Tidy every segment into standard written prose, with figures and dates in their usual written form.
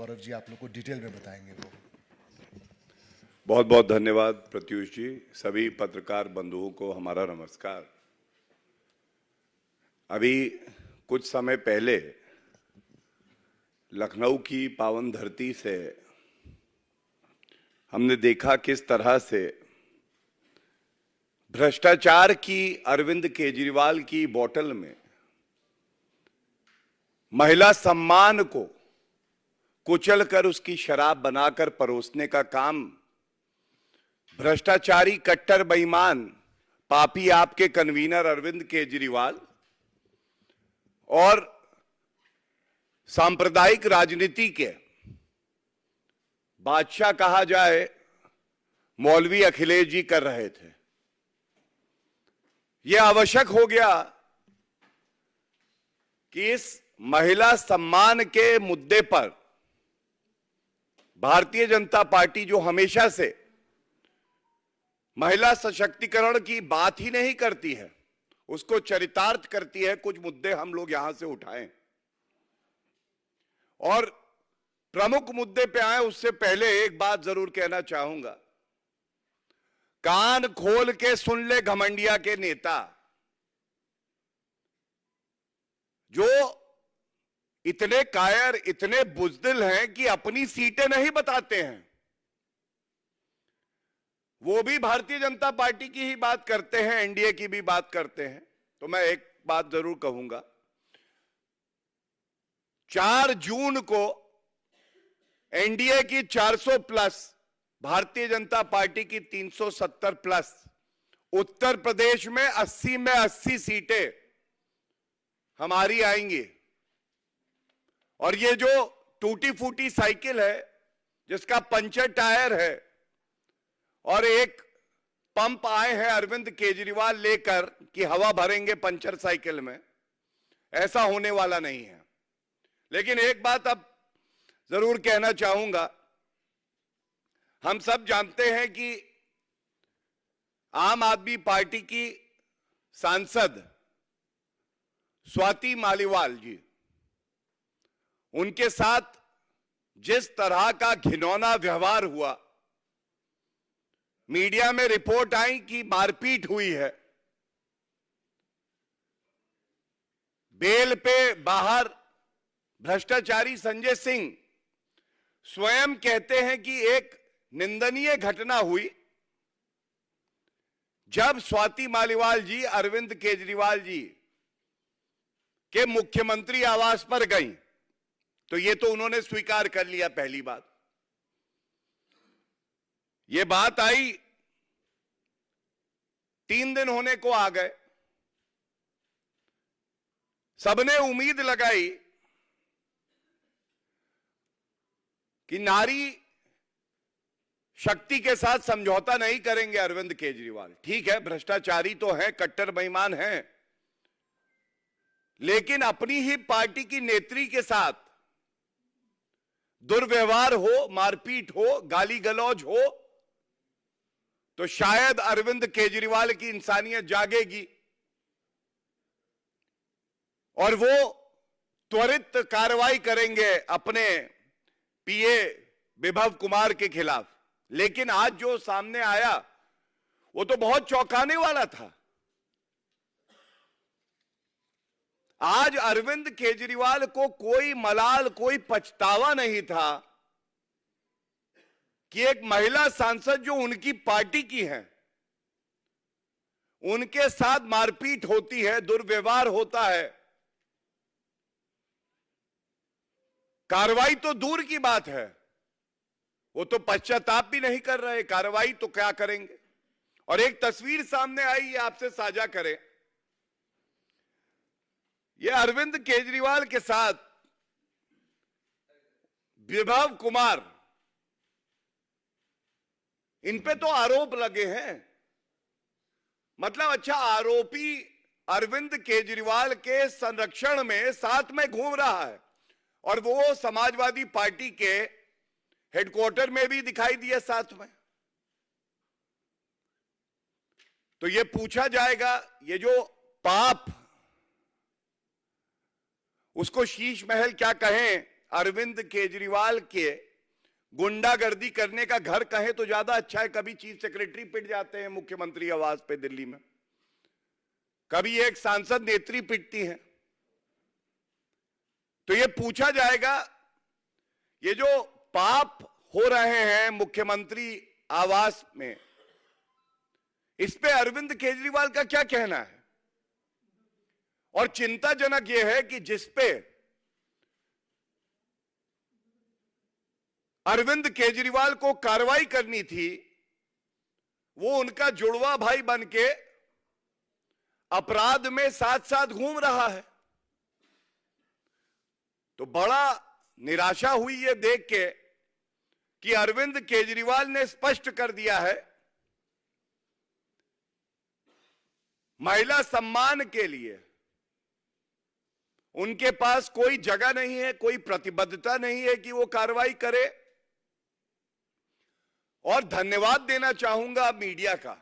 गौरव जी आप लोग को डिटेल में बताएंगे वो। बहुत बहुत धन्यवाद प्रत्युष जी। सभी पत्रकार बंधुओं को हमारा नमस्कार। अभी कुछ समय पहले लखनऊ की पावन धरती से हमने देखा किस तरह से भ्रष्टाचार की अरविंद केजरीवाल की बोतल में महिला सम्मान को कुचलकर उसकी शराब बनाकर परोसने का काम भ्रष्टाचारी कट्टर बेईमान पापी आपके कन्वीनर अरविंद केजरीवाल और सांप्रदायिक राजनीति के बादशाह कहा जाए मौलवी अखिलेश जी कर रहे थे। यह आवश्यक हो गया कि इस महिला सम्मान के मुद्दे पर भारतीय जनता पार्टी जो हमेशा से महिला सशक्तिकरण की बात ही नहीं करती है, उसको चरितार्थ करती है, कुछ मुद्दे हम लोग यहां से उठाएं और प्रमुख मुद्दे पे आए। उससे पहले एक बात जरूर कहना चाहूंगा, कान खोल के सुन ले घमंडिया के नेता जो इतने कायर इतने बुज़दिल हैं कि अपनी सीटें नहीं बताते हैं, वो भी भारतीय जनता पार्टी की ही बात करते हैं, एनडीए की भी बात करते हैं। तो मैं एक बात जरूर कहूंगा, 4 जून को एनडीए की 400 प्लस, भारतीय जनता पार्टी की 370 प्लस, उत्तर प्रदेश में 80 में 80 सीटें हमारी आएंगी। और ये जो टूटी फूटी साइकिल है जिसका पंचर टायर है और एक पंप आए हैं अरविंद केजरीवाल लेकर कि हवा भरेंगे पंचर साइकिल में, ऐसा होने वाला नहीं है। लेकिन एक बात अब जरूर कहना चाहूंगा, हम सब जानते हैं कि आम आदमी पार्टी की सांसद स्वाति मालीवाल जी, उनके साथ जिस तरह का घिनौना व्यवहार हुआ, मीडिया में रिपोर्ट आई कि मारपीट हुई है, बेल पे बाहर भ्रष्टाचारी संजय सिंह स्वयं कहते हैं कि एक निंदनीय घटना हुई जब स्वाति मालीवाल जी अरविंद केजरीवाल जी के मुख्यमंत्री आवास पर गई। तो ये तो उन्होंने स्वीकार कर लिया। पहली बात, ये बात आई, 3 दिन होने को आ गए, सबने उम्मीद लगाई कि नारी शक्ति के साथ समझौता नहीं करेंगे अरविंद केजरीवाल। ठीक है, भ्रष्टाचारी तो हैं, कट्टर बेईमान हैं, लेकिन अपनी ही पार्टी की नेत्री के साथ दुर्व्यवहार हो, मारपीट हो, गाली गलौज हो तो शायद अरविंद केजरीवाल की इंसानियत जागेगी और वो त्वरित कार्रवाई करेंगे अपने पीए विभव कुमार के खिलाफ। लेकिन आज जो सामने आया वो तो बहुत चौंकाने वाला था। आज अरविंद केजरीवाल को कोई मलाल, कोई पछतावा नहीं था कि एक महिला सांसद जो उनकी पार्टी की है, उनके साथ मारपीट होती है, दुर्व्यवहार होता है। कार्रवाई तो दूर की बात है, वो तो पश्चाताप भी नहीं कर रहे, कार्रवाई तो क्या करेंगे। और एक तस्वीर सामने आई, ये आपसे साझा करें। ये अरविंद केजरीवाल के साथ विभव कुमार, इन पे तो आरोप लगे हैं। मतलब अच्छा, आरोपी अरविंद केजरीवाल के संरक्षण में साथ में घूम रहा है और वो समाजवादी पार्टी के हेडक्वार्टर में भी दिखाई दिया साथ में। तो ये पूछा जाएगा, ये जो पाप, उसको शीश महल क्या कहें, अरविंद केजरीवाल के गुंडागर्दी करने का घर कहे तो ज्यादा अच्छा है। कभी चीफ सेक्रेटरी पिट जाते हैं मुख्यमंत्री आवास पे दिल्ली में, कभी एक सांसद नेत्री पिटती है। तो ये पूछा जाएगा, ये जो पाप हो रहे हैं मुख्यमंत्री आवास में, इस पे अरविंद केजरीवाल का क्या कहना है? और चिंताजनक यह है कि जिस पे अरविंद केजरीवाल को कार्रवाई करनी थी, वो उनका जुड़वा भाई बनके अपराध में साथ साथ घूम रहा है। तो बड़ा निराशा हुई ये देख के कि अरविंद केजरीवाल ने स्पष्ट कर दिया है, महिला सम्मान के लिए उनके पास कोई जगह नहीं है, कोई प्रतिबद्धता नहीं है कि वो कार्रवाई करे। और धन्यवाद देना चाहूंगा मीडिया का।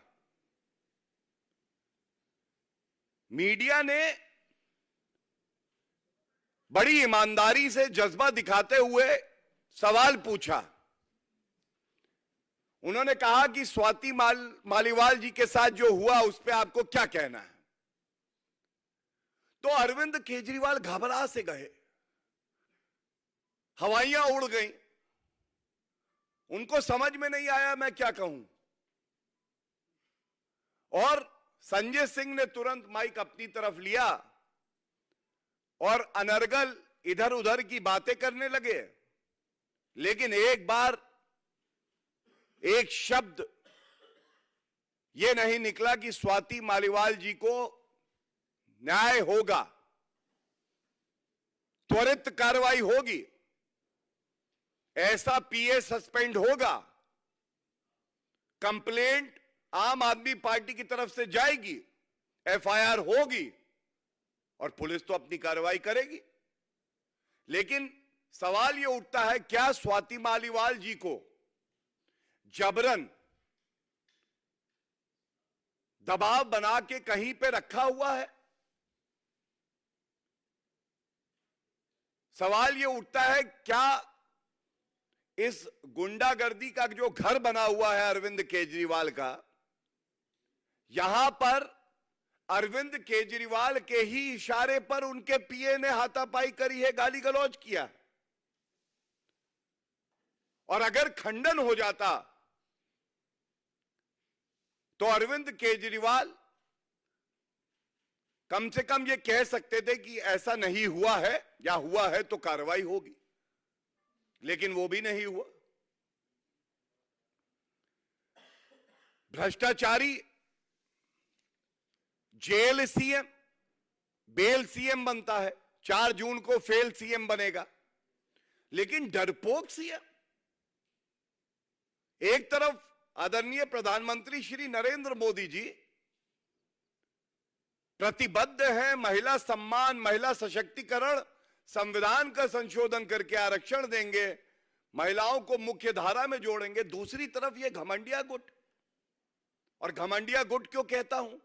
मीडिया ने बड़ी ईमानदारी से जज्बा दिखाते हुए सवाल पूछा। उन्होंने कहा कि स्वाति मालीवाल जी के साथ जो हुआ उस पर आपको क्या कहना है? तो अरविंद केजरीवाल घबरा से गए, हवाइयां उड़ गईं, उनको समझ में नहीं आया मैं क्या कहूं। और संजय सिंह ने तुरंत माइक अपनी तरफ लिया और अनर्गल इधर उधर की बातें करने लगे, लेकिन एक बार एक शब्द यह नहीं निकला कि स्वाति मालीवाल जी को न्याय होगा, त्वरित कार्रवाई होगी, ऐसा पीए सस्पेंड होगा, कंप्लेंट आम आदमी पार्टी की तरफ से जाएगी, एफआईआर होगी और पुलिस तो अपनी कार्रवाई करेगी। लेकिन सवाल यह उठता है, क्या स्वाति मालीवाल जी को जबरन दबाव बना के कहीं पे रखा हुआ है? सवाल यह उठता है, क्या इस गुंडागर्दी का जो घर बना हुआ है अरविंद केजरीवाल का, यहां पर अरविंद केजरीवाल के ही इशारे पर उनके पीए ने हाथापाई करी है, गाली गलौज किया? और अगर खंडन हो जाता तो अरविंद केजरीवाल कम से कम ये कह सकते थे कि ऐसा नहीं हुआ है, या हुआ है तो कार्रवाई होगी, लेकिन वो भी नहीं हुआ। भ्रष्टाचारी जेल सीएम, बेल सीएम बनता है, 4 जून को फेल सीएम बनेगा, लेकिन डरपोक सीएम। एक तरफ आदरणीय प्रधानमंत्री श्री नरेंद्र मोदी जी प्रतिबद्ध हैं महिला सम्मान, महिला सशक्तिकरण, संविधान का संशोधन करके आरक्षण देंगे, महिलाओं को मुख्य धारा में जोड़ेंगे। दूसरी तरफ ये घमंडिया गुट, और घमंडिया गुट क्यों कहता हूं,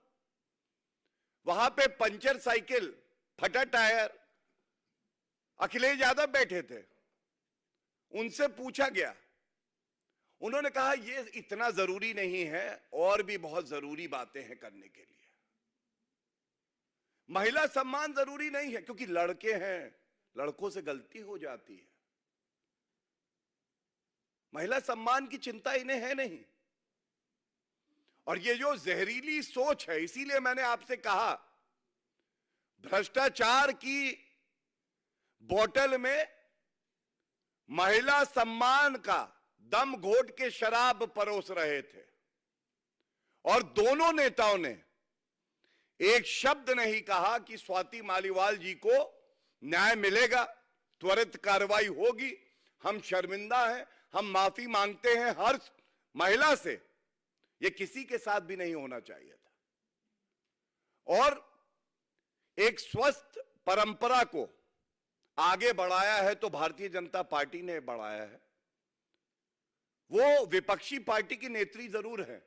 वहां पे पंचर साइकिल, फटा टायर अखिलेश यादव बैठे थे, उनसे पूछा गया, उन्होंने कहा ये इतना जरूरी नहीं है, और भी बहुत जरूरी बातें हैं करने के लिए। महिला सम्मान जरूरी नहीं है क्योंकि लड़के हैं, लड़कों से गलती हो जाती है। महिला सम्मान की चिंता इन्हें है नहीं। और ये जो जहरीली सोच है, इसीलिए मैंने आपसे कहा, भ्रष्टाचार की बोतल में महिला सम्मान का दम घोट के शराब परोस रहे थे, और दोनों नेताओं ने एक शब्द नहीं कहा कि स्वाति मालीवाल जी को न्याय मिलेगा, त्वरित कार्रवाई होगी, हम शर्मिंदा हैं, हम माफी मांगते हैं हर महिला से। यह किसी के साथ भी नहीं होना चाहिए था। और एक स्वस्थ परंपरा को आगे बढ़ाया है तो भारतीय जनता पार्टी ने बढ़ाया है। वो विपक्षी पार्टी की नेत्री जरूर है,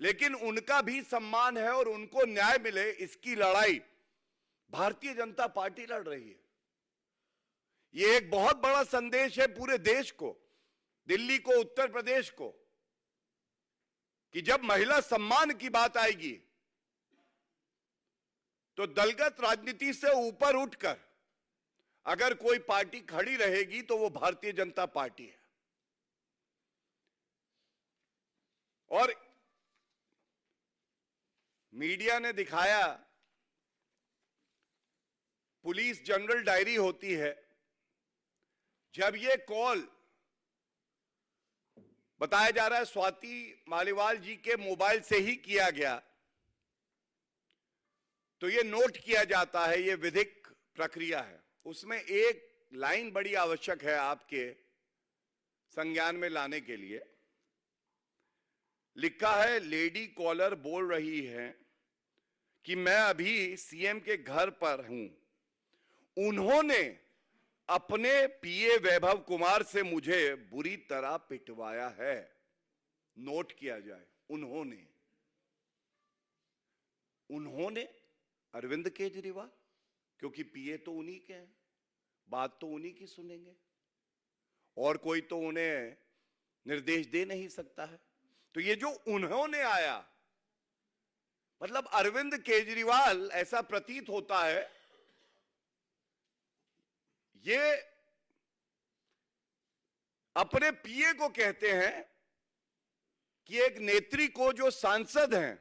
लेकिन उनका भी सम्मान है और उनको न्याय मिले, इसकी लड़ाई भारतीय जनता पार्टी लड़ रही है। ये एक बहुत बड़ा संदेश है पूरे देश को, दिल्ली को, उत्तर प्रदेश को, कि जब महिला सम्मान की बात आएगी तो दलगत राजनीति से ऊपर उठकर अगर कोई पार्टी खड़ी रहेगी तो वो भारतीय जनता पार्टी है। और मीडिया ने दिखाया, पुलिस जनरल डायरी होती है, जब ये कॉल बताया जा रहा है स्वाति मालीवाल जी के मोबाइल से ही किया गया, तो ये नोट किया जाता है, ये विधिक प्रक्रिया है। उसमें एक लाइन बड़ी आवश्यक है आपके संज्ञान में लाने के लिए। लिखा है, लेडी कॉलर बोल रही है कि मैं अभी सीएम के घर पर हूं, उन्होंने अपने पीए वैभव कुमार से मुझे बुरी तरह पिटवाया है। नोट किया जाए, उन्होंने अरविंद केजरीवाल, क्योंकि पीए तो उन्हीं के हैं, बात तो उन्हीं की सुनेंगे और कोई तो उन्हें निर्देश दे नहीं सकता है। तो ये जो उन्होंने आया, मतलब अरविंद केजरीवाल, ऐसा प्रतीत होता है ये अपने पीए को कहते हैं कि एक नेत्री को जो सांसद हैं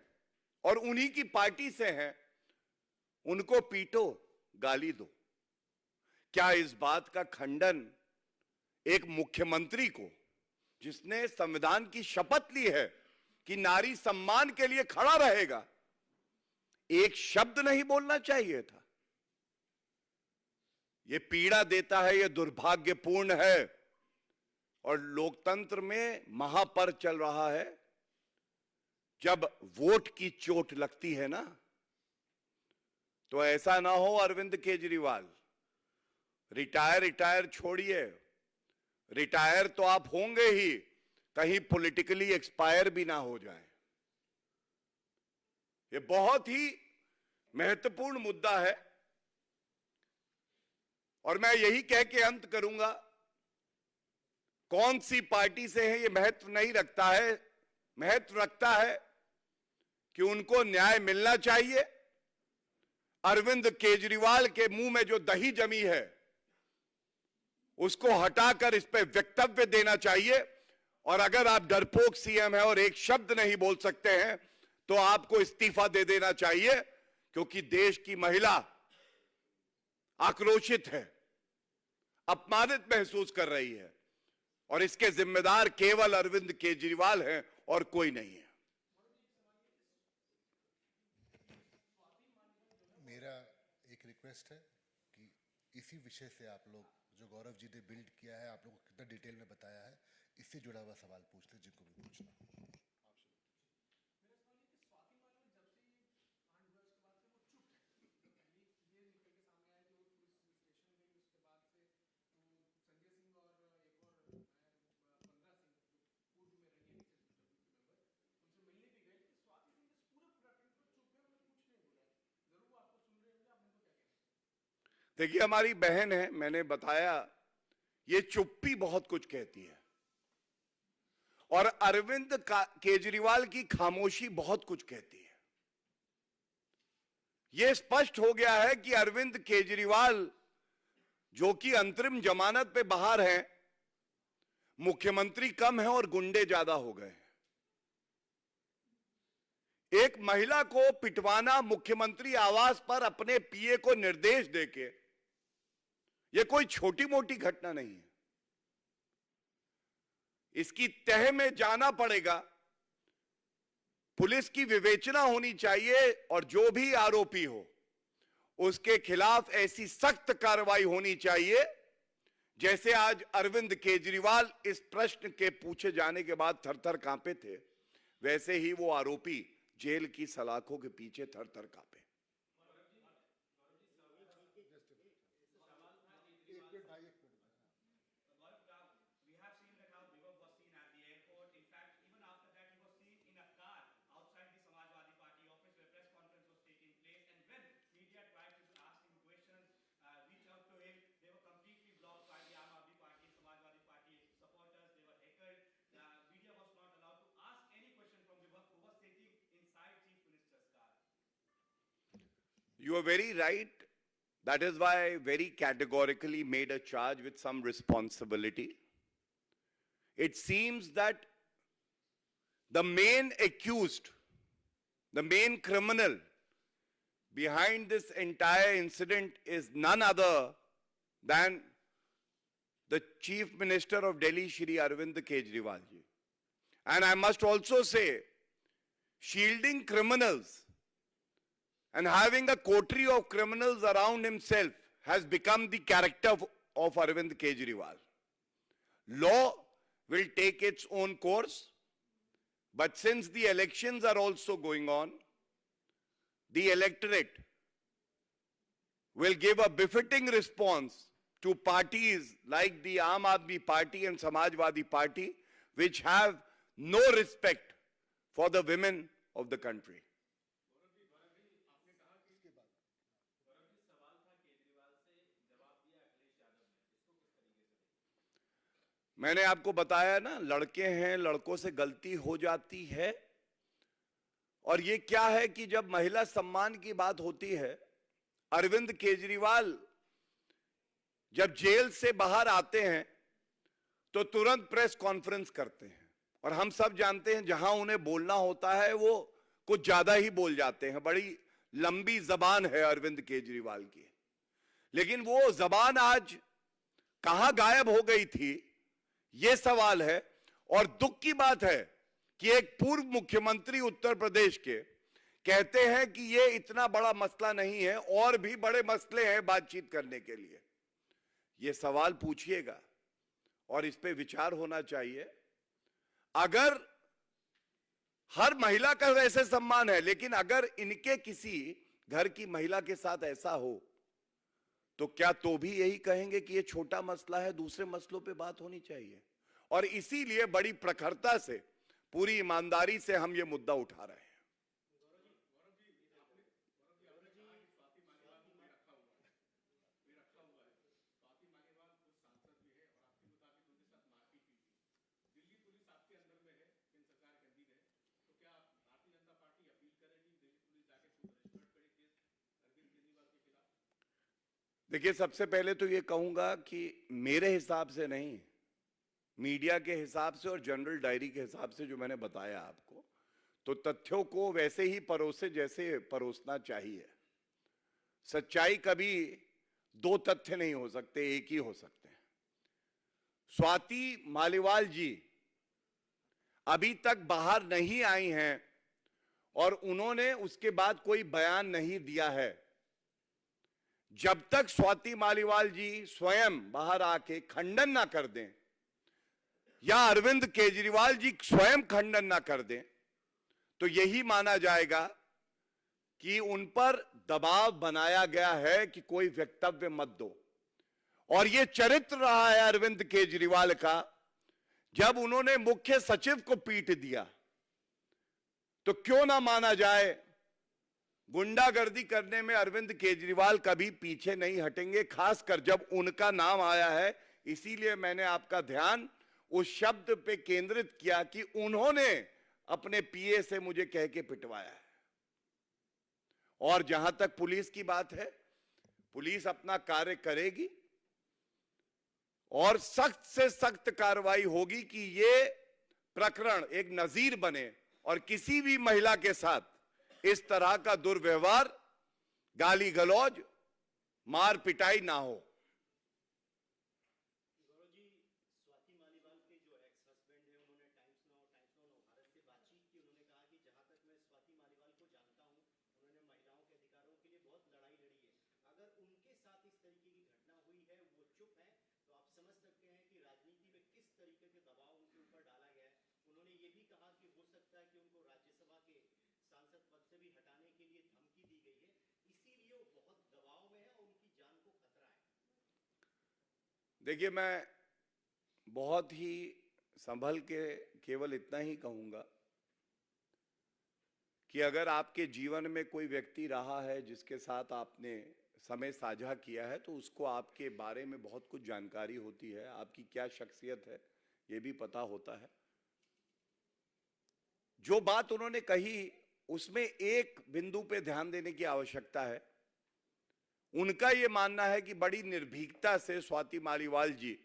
और उन्हीं की पार्टी से हैं, उनको पीटो, गाली दो। क्या इस बात का खंडन एक मुख्यमंत्री को, जिसने संविधान की शपथ ली है कि नारी सम्मान के लिए खड़ा रहेगा, एक शब्द नहीं बोलना चाहिए था? यह पीड़ा देता है, यह दुर्भाग्यपूर्ण है। और लोकतंत्र में महापर्व चल रहा है, जब वोट की चोट लगती है ना, तो ऐसा ना हो अरविंद केजरीवाल, रिटायर छोड़िए, रिटायर तो आप होंगे ही, कहीं पॉलिटिकली एक्सपायर भी ना हो जाए। ये बहुत ही महत्वपूर्ण मुद्दा है और मैं यही कह के अंत करूंगा, कौन सी पार्टी से है ये महत्व नहीं रखता है, महत्व रखता है कि उनको न्याय मिलना चाहिए। अरविंद केजरीवाल के मुंह में जो दही जमी है उसको हटाकर इस पे वक्तव्य देना चाहिए। और अगर आप डरपोक सीएम है और एक शब्द नहीं बोल सकते हैं तो आपको इस्तीफा दे देना चाहिए, क्योंकि देश की महिला आक्रोशित है, अपमानित महसूस कर रही है और इसके जिम्मेदार केवल अरविंद केजरीवाल हैं और कोई नहीं है। मेरा एक रिक्वेस्ट है कि इसी विषय से आप लोग, जो गौरव जी ने बिल्ड किया है, आप लोगों को कितना डिटेल में बताया है, इससे जुड़ा हुआ सवाल पूछ ले जिनको भी पूछना। देखिए, हमारी बहन है, मैंने बताया, ये चुप्पी बहुत कुछ कहती है और अरविंद केजरीवाल की खामोशी बहुत कुछ कहती है। यह स्पष्ट हो गया है कि अरविंद केजरीवाल, जो कि अंतरिम जमानत पे बाहर हैं, मुख्यमंत्री कम है और गुंडे ज्यादा हो गए हैं। एक महिला को पिटवाना मुख्यमंत्री आवास पर अपने पीए को निर्देश देके, यह कोई छोटी मोटी घटना नहीं है। इसकी तह में जाना पड़ेगा, पुलिस की विवेचना होनी चाहिए और जो भी आरोपी हो उसके खिलाफ ऐसी सख्त कार्रवाई होनी चाहिए, जैसे आज अरविंद केजरीवाल इस प्रश्न के पूछे जाने के बाद थर-थर कांपे थे, वैसे ही वो आरोपी जेल की सलाखों के पीछे थर-थर कांपे। You are very right. That is why I very categorically made a charge with some responsibility. It seems that the main accused, the main criminal behind this entire incident is none other than the Chief Minister of Delhi, Shri Arvind Kejriwal ji. And I must also say, shielding criminals and having a coterie of criminals around himself has become the character of Arvind Kejriwal. Law will take its own course, but since the elections are also going on, the electorate will give a befitting response to parties like the Aam Aadmi Party and Samajwadi Party, which have no respect for the women of the country. मैंने आपको बताया ना, लड़के हैं, लड़कों से गलती हो जाती है। और ये क्या है कि जब महिला सम्मान की बात होती है, अरविंद केजरीवाल जब जेल से बाहर आते हैं तो तुरंत प्रेस कॉन्फ्रेंस करते हैं, और हम सब जानते हैं जहां उन्हें बोलना होता है वो कुछ ज्यादा ही बोल जाते हैं। बड़ी लंबी जबान है अरविंद केजरीवाल की, लेकिन वो जबान आज कहां गायब हो गई थी, ये सवाल है। और दुख की बात है कि एक पूर्व मुख्यमंत्री उत्तर प्रदेश के कहते हैं कि ये इतना बड़ा मसला नहीं है, और भी बड़े मसले हैं बातचीत करने के लिए। ये सवाल पूछिएगा और इस पे विचार होना चाहिए। अगर हर महिला का वैसे सम्मान है, लेकिन अगर इनके किसी घर की महिला के साथ ऐसा हो तो क्या तो भी यही कहेंगे कि ये छोटा मसला है, दूसरे मसलों पे बात होनी चाहिए। और इसीलिए बड़ी प्रखरता से, पूरी ईमानदारी से हम ये मुद्दा उठा रहे हैं। देखिए, सबसे पहले तो ये कहूंगा कि मेरे हिसाब से नहीं, मीडिया के हिसाब से और जनरल डायरी के हिसाब से जो मैंने बताया आपको, तो तथ्यों को वैसे ही परोसे जैसे परोसना चाहिए। सच्चाई कभी दो तथ्य नहीं हो सकते, एक ही हो सकते हैं। स्वाति मालीवाल जी अभी तक बाहर नहीं आई हैं और उन्होंने उसके बाद कोई बयान नहीं दिया है। जब तक स्वाति मालीवाल जी स्वयं बाहर आके खंडन ना कर दें, या अरविंद केजरीवाल जी स्वयं खंडन ना कर दें, तो यही माना जाएगा कि उन पर दबाव बनाया गया है कि कोई वक्तव्य मत दो। और यह चरित्र रहा है अरविंद केजरीवाल का। जब उन्होंने मुख्य सचिव को पीट दिया, तो क्यों ना माना जाए, गुंडागर्दी करने में अरविंद केजरीवाल कभी पीछे नहीं हटेंगे, खासकर जब उनका नाम आया है। इसीलिए मैंने आपका ध्यान उस शब्द पे केंद्रित किया कि उन्होंने अपने पीए से मुझे कह के पिटवाया है। और जहां तक पुलिस की बात है, पुलिस अपना कार्य करेगी और सख्त से सख्त कार्रवाई होगी कि ये प्रकरण एक नजीर बने और किसी भी महिला के साथ इस तरह का दुर्व्यवहार, गाली गलौज, मार पिटाई ना हो। स्वाति मालीवाल के जो एक्स हस्बैंड है, उन्होंने टाइम्स नाउ भारत से बातचीत की। उन्होंने कहा कि जहां तक मैं स्वाति मालीवाल को जानता हूं, उन्होंने महिलाओं के अधिकारों के लिए बहुत लड़ाई लड़ी है। अगर उनके साथ इस तरीके की घटना हुई है, वो चुप है, तो आप समझ सकते हैं कि राजनीति में किस तरीके के दबाव उनके ऊपर डाला गया है। उन्होंने ये भी कहा कि हो सकता है कि उनको राज्यसभा के सांसद पद से भी हटाने के लिए धमकी दी गई है, इसीलिए वो बहुत दबाव में है और उनकी जान को खतरा है। देखिए, मैं बहुत ही संभल के केवल इतना ही कहूंगा कि अगर आपके जीवन में कोई व्यक्ति रहा है जिसके साथ आपने समय साझा किया है, तो उसको आपके बारे में बहुत कुछ जानकारी होती है, आपकी क्या शख्सियत है ये भी पता होता है। जो बात उन्होंने कही उसमें एक बिंदु पे ध्यान देने की आवश्यकता है उनका यह मानना है कि बड़ी निर्भीकता से स्वाति मालीवाल जी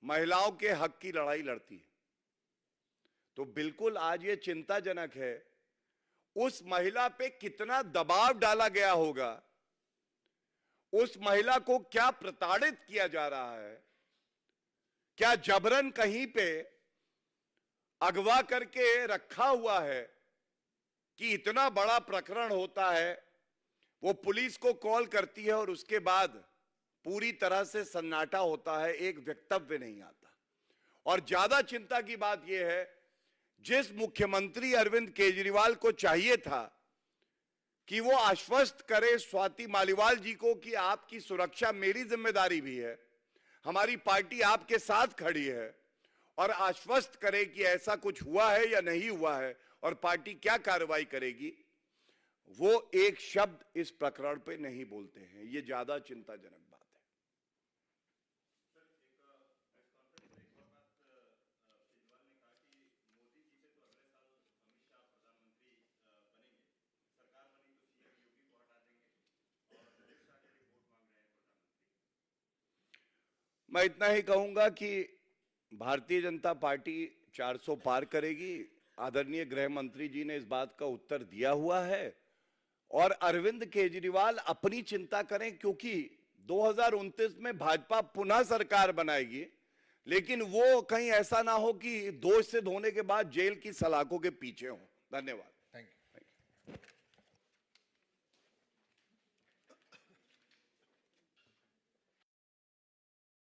महिलाओं के हक की लड़ाई लड़ती है। तो बिल्कुल आज ये चिंताजनक है, उस महिला पे कितना दबाव डाला गया होगा, उस महिला को क्या प्रताड़ित किया जा रहा है, क्या जबरन कहीं पे अगवा करके रखा हुआ है कि इतना बड़ा प्रकरण होता है, वो पुलिस को कॉल करती है और उसके बाद पूरी तरह से सन्नाटा होता है, एक वक्तव्य नहीं आता। और ज्यादा चिंता की बात यह है, जिस मुख्यमंत्री अरविंद केजरीवाल को चाहिए था कि वो आश्वस्त करे स्वाति मालीवाल जी को कि आपकी सुरक्षा मेरी जिम्मेदारी भी है, हमारी पार्टी आपके साथ खड़ी है, और आश्वस्त करे कि ऐसा कुछ हुआ है या नहीं हुआ है और पार्टी क्या कार्रवाई करेगी, वो एक शब्द इस प्रकरण पे नहीं बोलते हैं। ये ज्यादा चिंताजनक बात है। मैं इतना ही कहूंगा कि भारतीय जनता पार्टी 400 पार करेगी। आदरणीय गृह मंत्री जी ने इस बात का उत्तर दिया हुआ है, और अरविंद केजरीवाल अपनी चिंता करें, क्योंकि 2029 में भाजपा पुनः सरकार बनाएगी, लेकिन वो कहीं ऐसा ना हो कि दोष सिद्ध होने के बाद जेल की सलाखों के पीछे हो। धन्यवाद।